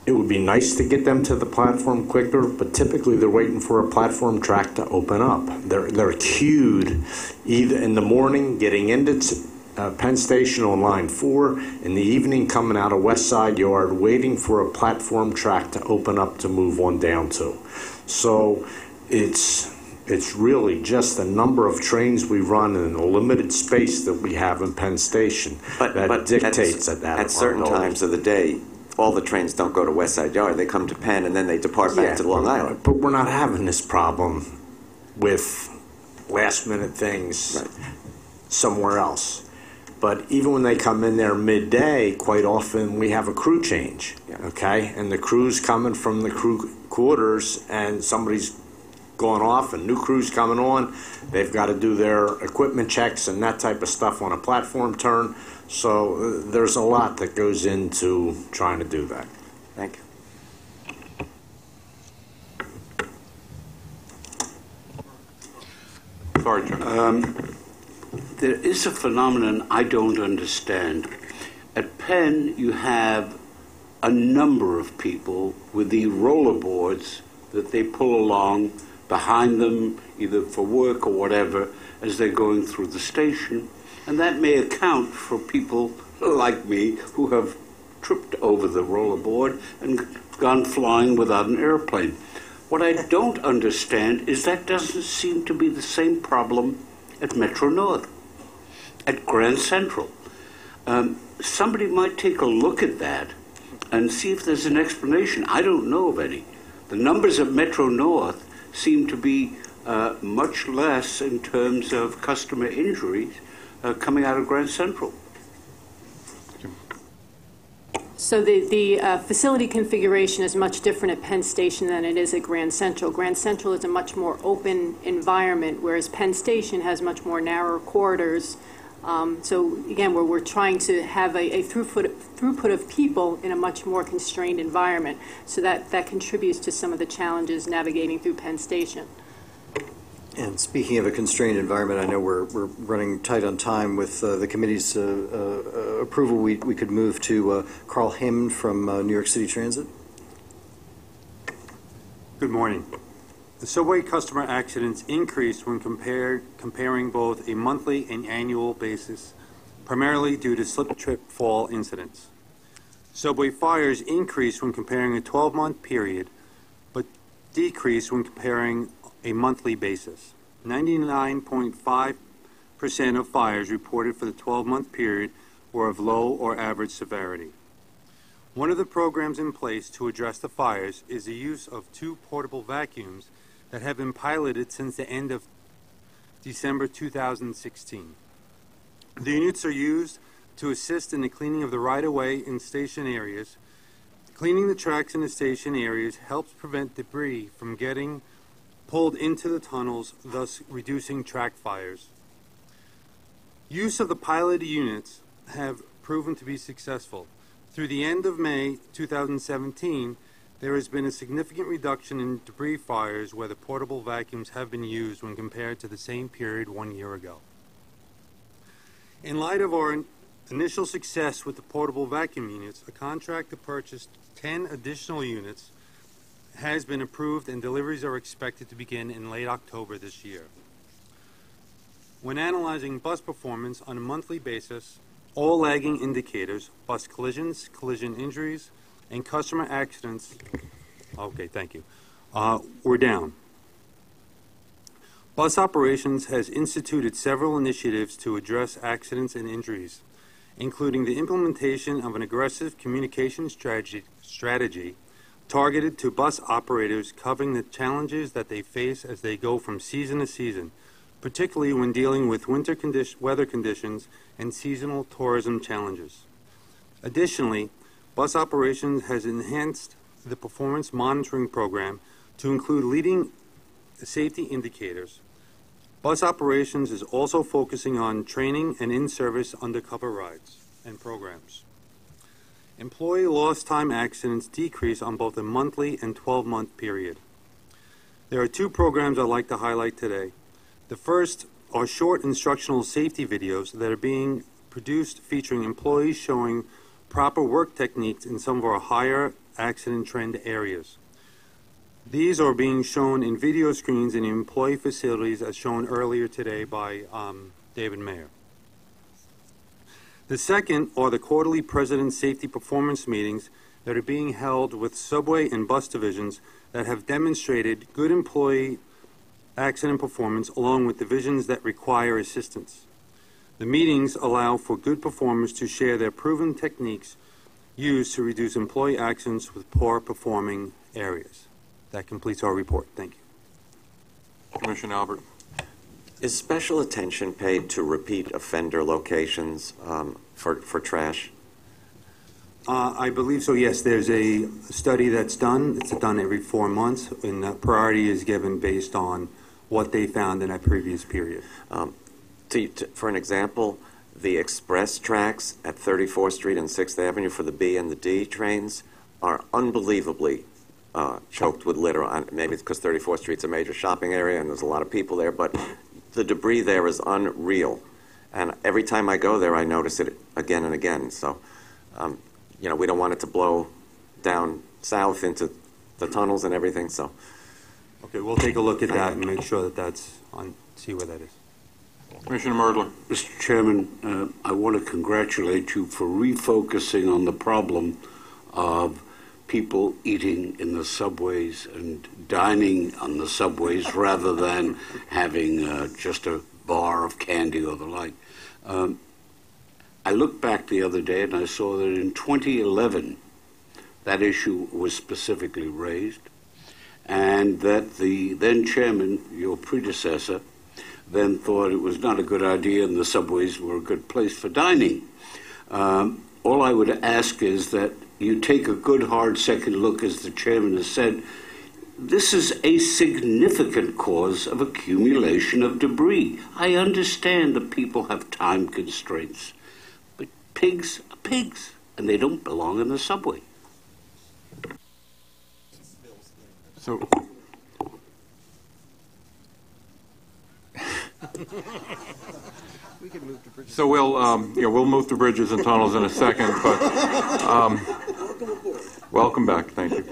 It would be nice to get them to the platform quicker, but typically they're waiting for a platform track to open up. They're queued either in the morning getting into Penn Station on line 4, in the evening coming out of West Side Yard waiting for a platform track to open up to move on down to. So it's really just the number of trains we run and the limited space that we have in Penn Station that dictates that. At certain times of the day, all the trains don't go to West Side Yard. They come to Penn and then they depart back to Long Island. But we're not having this problem with last minute things somewhere else. But even when they come in there midday, quite often we have a crew change, okay? And the crew's coming from the crew quarters and somebody's going off and new crew's coming on. They've got to do their equipment checks and that type of stuff on a platform turn. So there's a lot that goes into trying to do that. Thank you. Sorry, John. There is a phenomenon I don't understand. At Penn, you have a number of people with the rollerboards that they pull along behind them, either for work or whatever, as they're going through the station. And that may account for people like me who have tripped over the rollerboard and gone flying without an airplane. What I don't understand is that doesn't seem to be the same problem at Metro North, at Grand Central. Somebody might take a look at that and see if there's an explanation. I don't know of any. The numbers at Metro North seem to be much less in terms of customer injuries coming out of Grand Central. So the facility configuration is much different at Penn Station than it is at Grand Central. Grand Central is a much more open environment, whereas Penn Station has much more narrow corridors. So again, we're trying to have a throughput of people in a much more constrained environment. So that contributes to some of the challenges navigating through Penn Station. And speaking of a constrained environment, I know we're running tight on time. With the committee's approval, we could move to Carl Hammond from New York City Transit. Good morning. The subway customer accidents increased when comparing both a monthly and annual basis, primarily due to slip, trip, fall incidents. Subway fires increased when comparing a 12-month period, but decreased when comparing a monthly basis. 99.5% of fires reported for the 12-month period were of low or average severity. One of the programs in place to address the fires is the use of 2 portable vacuums that have been piloted since the end of December 2016. The units are used to assist in the cleaning of the right-of-way in station areas. Cleaning the tracks in the station areas helps prevent debris from getting pulled into the tunnels, thus reducing track fires. Use of the piloted units have proven to be successful. Through the end of May 2017, there has been a significant reduction in debris fires where the portable vacuums have been used when compared to the same period 1 year ago. In light of our initial success with the portable vacuum units, a contract to purchase 10 additional units has been approved and deliveries are expected to begin in late October this year. When analyzing bus performance on a monthly basis, all lagging indicators, bus collisions, collision injuries, and customer accidents, were down. Bus Operations has instituted several initiatives to address accidents and injuries, including the implementation of an aggressive communication strategy targeted to bus operators, covering the challenges that they face as they go from season to season, particularly when dealing with weather conditions and seasonal tourism challenges. Additionally, Bus Operations has enhanced the performance monitoring program to include leading safety indicators. Bus Operations is also focusing on training and in-service undercover rides and programs. Employee lost time accidents decrease on both a monthly and 12-month period. There are two programs I'd like to highlight today. The first are short instructional safety videos that are being produced featuring employees showing proper work techniques in some of our higher accident trend areas. These are being shown in video screens in employee facilities as shown earlier today by David Mayer. The second are the quarterly President Safety Performance meetings that are being held with subway and bus divisions that have demonstrated good employee accident performance along with divisions that require assistance. The meetings allow for good performers to share their proven techniques used to reduce employee accidents with poor performing areas. That completes our report. Thank you. Commissioner Albert. Is special attention paid to repeat offender locations for trash? I believe so, yes. There's a study that's done. It's done every 4 months, and priority is given based on what they found in that previous period. For an example, the express tracks at 34th Street and 6th Avenue for the B and the D trains are unbelievably choked with litter. Maybe it's because 34th Street's a major shopping area and there's a lot of people there, but the debris there is unreal. And every time I go there, I notice it again and again. So, you know, we don't want it to blow down south into the tunnels and everything, so. Okay, we'll take a look at that and make sure that that's on, see where that is. Commissioner Merdler. Mr. Chairman, I want to congratulate you for refocusing on the problem of people eating in the subways and dining on the subways rather than having just a bar of candy or the like. I looked back the other day and I saw that in 2011 that issue was specifically raised, and that the then chairman, your predecessor, then thought it was not a good idea and the subways were a good place for dining. All I would ask is that you take a good hard second look, as the chairman has said. This is a significant cause of accumulation of debris. I understand that people have time constraints, but pigs are pigs, and they don't belong in the subway. So, so we'll move to bridges and tunnels in a second, but welcome back. Thank you.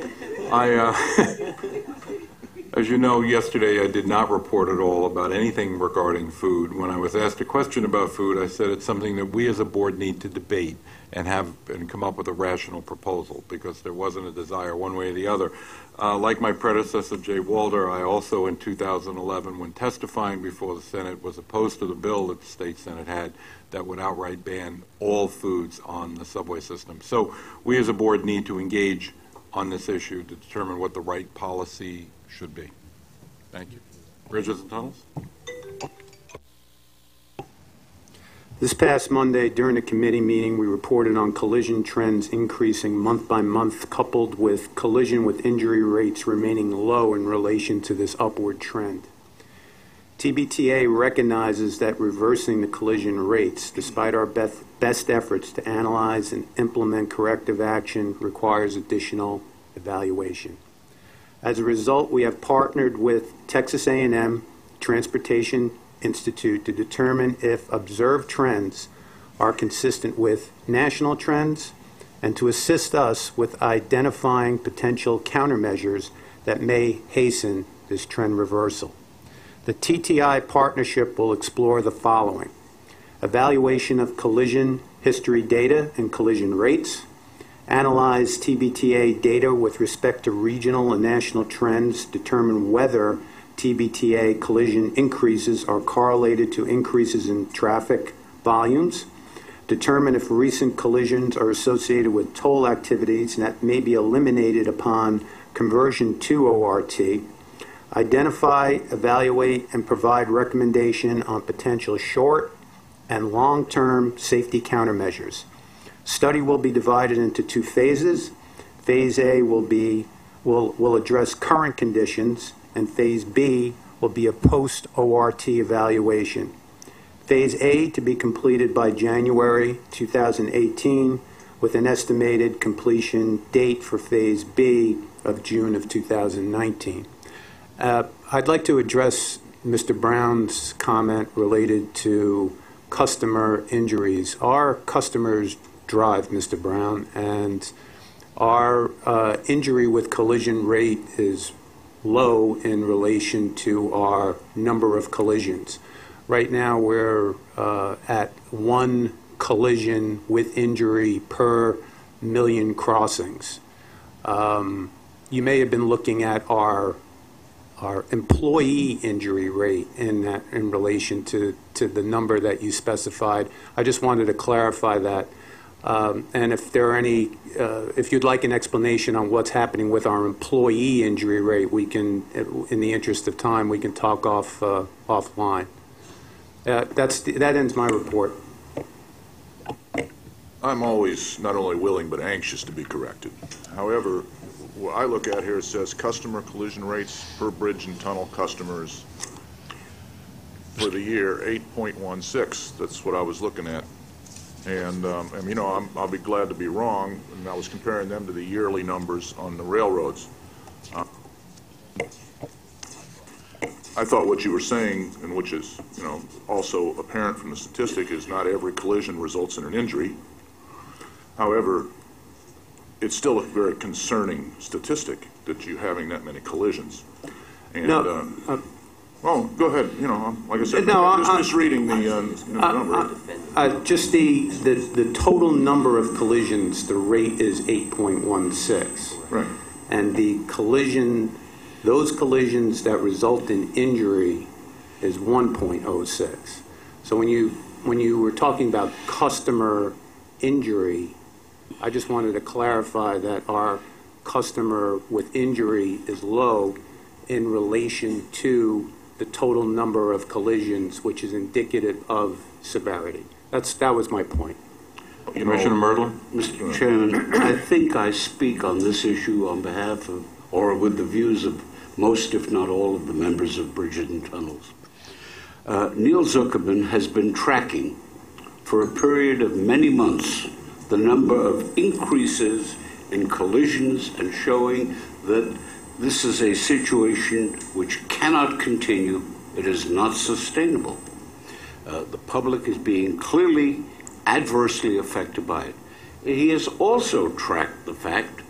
As you know, yesterday I did not report at all about anything regarding food. When I was asked a question about food, I said it's something that we as a board need to debate and come up with a rational proposal, because there wasn't a desire one way or the other. Like my predecessor, Jay Walder, I also in 2011, when testifying before the Senate, was opposed to the bill that the state Senate had that would outright ban all foods on the subway system. So we as a board need to engage on this issue to determine what the right policy should be. Thank you. Bridges and tunnels? This past Monday, during a committee meeting, we reported on collision trends increasing month by month, coupled with collision with injury rates remaining low in relation to this upward trend. TBTA recognizes that reversing the collision rates, despite our best efforts to analyze and implement corrective action, requires additional evaluation. As a result, we have partnered with Texas A&M Transportation Institute to determine if observed trends are consistent with national trends and to assist us with identifying potential countermeasures that may hasten this trend reversal. The TTI partnership will explore the following: evaluation of collision history data and collision rates, analyze TBTA data with respect to regional and national trends, determine whether TBTA collision increases are correlated to increases in traffic volumes. Determine if recent collisions are associated with toll activities that may be eliminated upon conversion to ORT. Identify, evaluate, and provide recommendation on potential short and long-term safety countermeasures. Study will be divided into 2 phases. Phase A will address current conditions, and Phase B will be a post-ORT evaluation. Phase A to be completed by January 2018, with an estimated completion date for Phase B of June of 2019. I'd like to address Mr. Brown's comment related to customer injuries. Our customers drive, Mr. Brown, and our injury with collision rate is low in relation to our number of collisions. Right now, we're at 1 collision with injury per million crossings. You may have been looking at our employee injury rate in relation to the number that you specified. I just wanted to clarify that. And if there are any, if you'd like an explanation on what's happening with our employee injury rate, we can, in the interest of time, we can talk offline. That ends my report. I'm always not only willing but anxious to be corrected. However, what I look at here, it says customer collision rates per bridge and tunnel customers for the year 8.16. That's what I was looking at. And you know, I'll be glad to be wrong, and I was comparing them to the yearly numbers on the railroads. I thought what you were saying, and which is, you know, also apparent from the statistic, is not every collision results in an injury. However, it's still a very concerning statistic that you're having that many collisions. And, No, oh, go ahead. You know, like I said, No, just misreading the number. just the total number of collisions, the rate is 8.16. Right. And the collision, those collisions that result in injury is 1.06. So when you were talking about customer injury, I just wanted to clarify that our customer with injury is low in relation to the total number of collisions, which is indicative of severity. That was my point. Commissioner Myrtle? Mr. Chairman, I think I speak on this issue on behalf of, or with the views of most, if not all, of the members of Bridges and Tunnels. Neil Zuckerman has been tracking for a period of many months the number of increases in collisions and showing that this is a situation which cannot continue. It is not sustainable. The public is being clearly adversely affected by it. He has also tracked the fact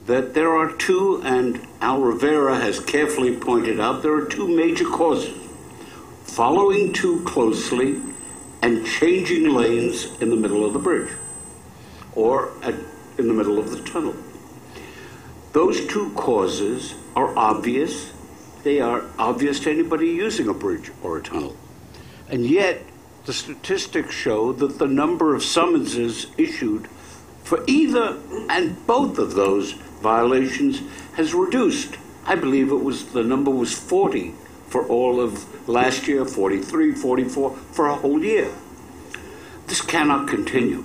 that there are 2, and Al Rivera has carefully pointed out, there are 2 major causes: following too closely and changing lanes in the middle of the bridge or in the middle of the tunnel. Those 2 causes are obvious. They are obvious to anybody using a bridge or a tunnel. And yet, the statistics show that the number of summonses issued for either and both of those violations has reduced. I believe the number was 40 for all of last year, 43, 44 for a whole year. This cannot continue.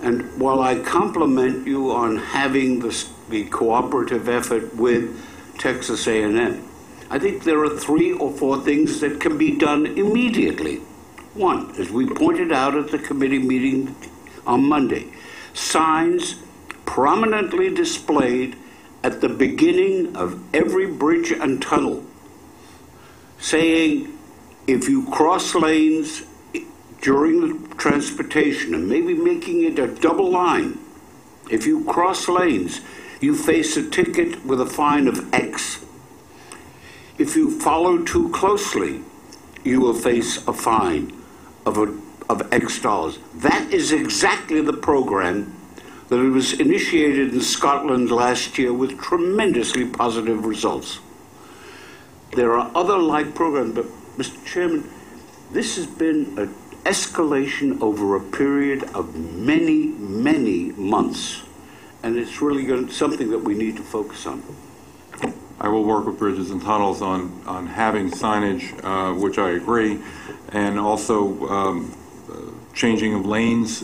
And while I compliment you on having the cooperative effort with Texas A&M, I think there are 3 or 4 things that can be done immediately. One, as we pointed out at the committee meeting on Monday, signs prominently displayed at the beginning of every bridge and tunnel saying, if you cross lanes during the transportation, and maybe making it a double line, if you cross lanes, you face a ticket with a fine of X. If you follow too closely, you will face a fine of X dollars. That is exactly the program that was initiated in Scotland last year with tremendously positive results. There are other like programs, but Mr. Chairman, this has been an escalation over a period of many, many months, and it's really something that we need to focus on. I will work with Bridges and Tunnels on having signage, which I agree, and also changing of lanes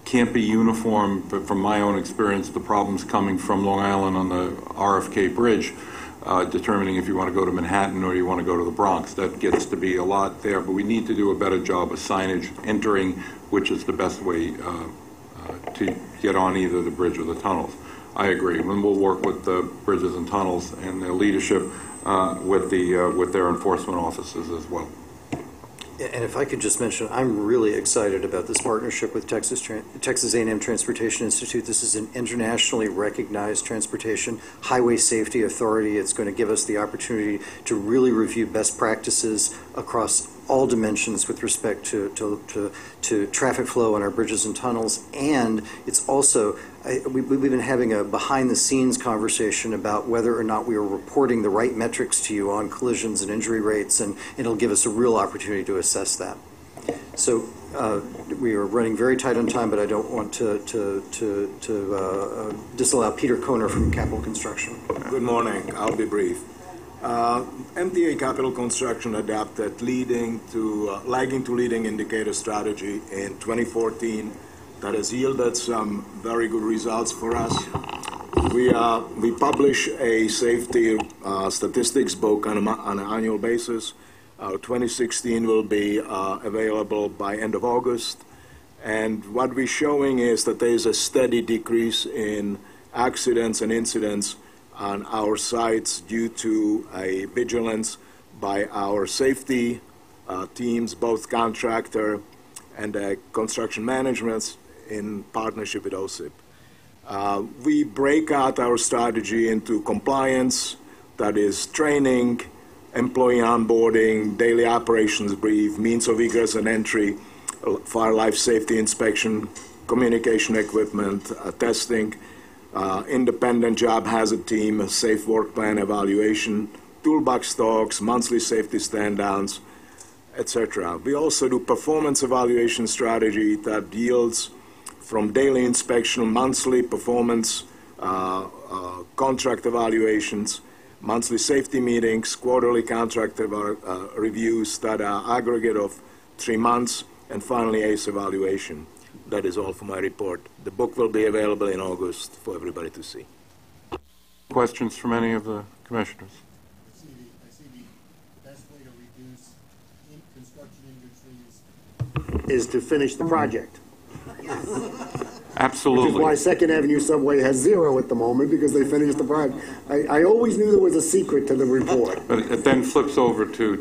can't be uniform, but from my own experience, the problems coming from Long Island on the RFK Bridge, determining if you want to go to Manhattan or you want to go to the Bronx. That gets to be a lot there, but we need to do a better job of signage entering, which is the best way to get on either the bridge or the tunnels. I agree. And we'll work with the Bridges and Tunnels and their leadership with their enforcement offices as well. And if I could just mention, I'm really excited about this partnership with Texas A&M Transportation Institute. This is an internationally recognized transportation highway safety authority. It's going to give us the opportunity to really review best practices across all dimensions with respect to traffic flow on our bridges and tunnels. And it's also, we've been having a behind-the-scenes conversation about whether or not we are reporting the right metrics to you on collisions and injury rates, and it'll give us a real opportunity to assess that. So we are running very tight on time, but I don't want to disallow Peter Kohner from Capital Construction. Good morning. I'll be brief. MTA Capital Construction adapted lagging to leading indicator strategy in 2014 that has yielded some very good results for us. We publish a safety statistics book on an annual basis. 2016 will be available by end of August. And what we're showing is that there is a steady decrease in accidents and incidents on our sites due to a vigilance by our safety teams, both contractor and construction management in partnership with OSIP. We break out our strategy into compliance, that is training, employee onboarding, daily operations brief, means of egress and entry, fire life safety inspection, communication equipment, testing, independent job hazard team, a safe work plan evaluation, toolbox talks, monthly safety stand-downs, etc. We also do performance evaluation strategy that yields from daily inspection, monthly performance, contract evaluations, monthly safety meetings, quarterly contract reviews that are aggregate of 3 months, and finally ACE evaluation. That is all for my report. The book will be available in August for everybody to see. Questions from any of the commissioners? I see the best way to reduce construction injuries is to finish the project. Absolutely. Which is why Second Avenue Subway has 0 at the moment, because they finished the project. I always knew there was a secret to the report. But it then flips over to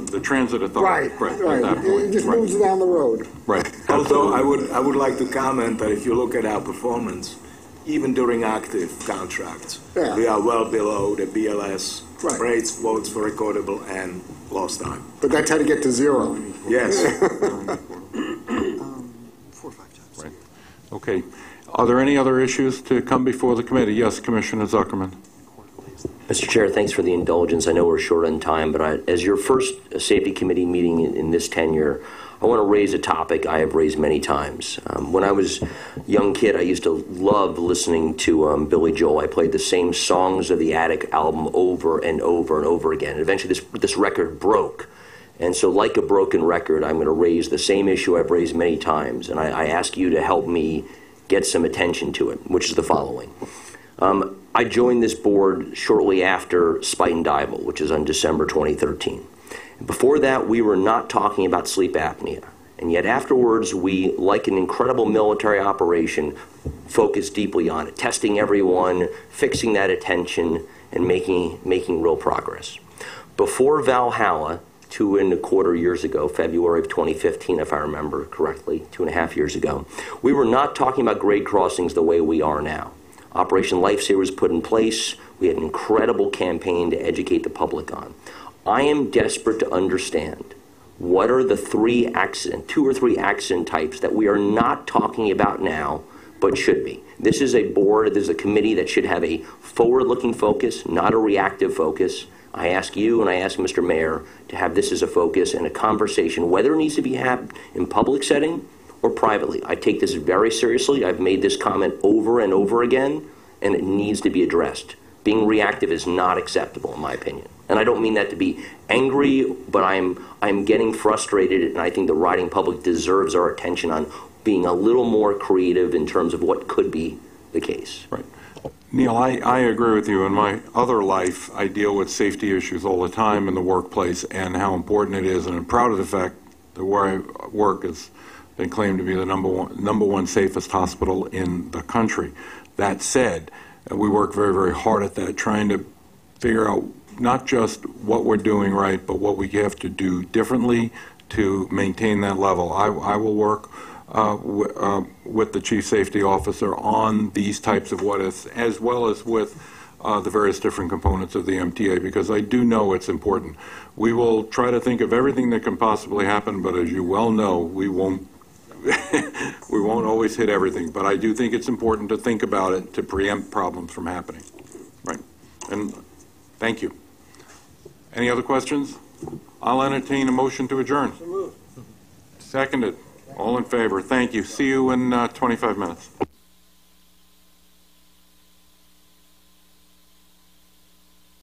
the transit authority. Right. At that point. It just moves down the road. Right. Although I would like to comment that if you look at our performance, even during active contracts, we are well below the BLS rates, votes for recordable, and lost time. But that's how to get to 0. Yes. 4 or 5 times. Right. Okay. Are there any other issues to come before the committee? Yes, Commissioner Zuckerman. Mr. Chair, thanks for the indulgence. I know we're short on time, but as your first safety committee meeting in this tenure, I want to raise a topic I have raised many times. When I was a young kid, I used to love listening to Billy Joel. I played the same Songs of the Attic album over and over and over again. And eventually this record broke. And so like a broken record, I'm going to raise the same issue I've raised many times. And I ask you to help me get some attention to it, which is the following. I joined this board shortly after Spite and Dival, which is on December 2013. Before that, we were not talking about sleep apnea. And yet afterwards, we, like an incredible military operation, focused deeply on it, testing everyone, fixing that attention, and making real progress. Before Valhalla, 2.25 years ago, February of 2015, if I remember correctly, 2.5 years ago, we were not talking about grade crossings the way we are now. Operation Lifesaver was put in place. We had an incredible campaign to educate the public on. I am desperate to understand what are the 2 or 3 accident types that we are not talking about now, but should be. This is a board, this is a committee that should have a forward-looking focus, not a reactive focus. I ask you and I ask Mr. Mayor to have this as a focus and a conversation, whether it needs to be had in public setting or privately. I take this very seriously. I've made this comment over and over again, and it needs to be addressed. Being reactive is not acceptable, in my opinion. And I don't mean that to be angry, but I'm getting frustrated, and I think the riding public deserves our attention on being a little more creative in terms of what could be the case. Right. Neil, I agree with you. In my other life, I deal with safety issues all the time in the workplace and how important it is, and I'm proud of the fact that where I work has been claimed to be the number one safest hospital in the country. That said, we work very, very hard at that, trying to figure out not just what we're doing right, but what we have to do differently to maintain that level. I will work with the Chief Safety Officer on these types of what ifs, as well as with the various different components of the MTA, because I do know it's important. We will try to think of everything that can possibly happen, but as you well know, we won't we won't always hit everything. But I do think it's important to think about it to preempt problems from happening. Right. And thank you. Any other questions? I'll entertain a motion to adjourn. Seconded. All in favor. Thank you. See you in 25 minutes.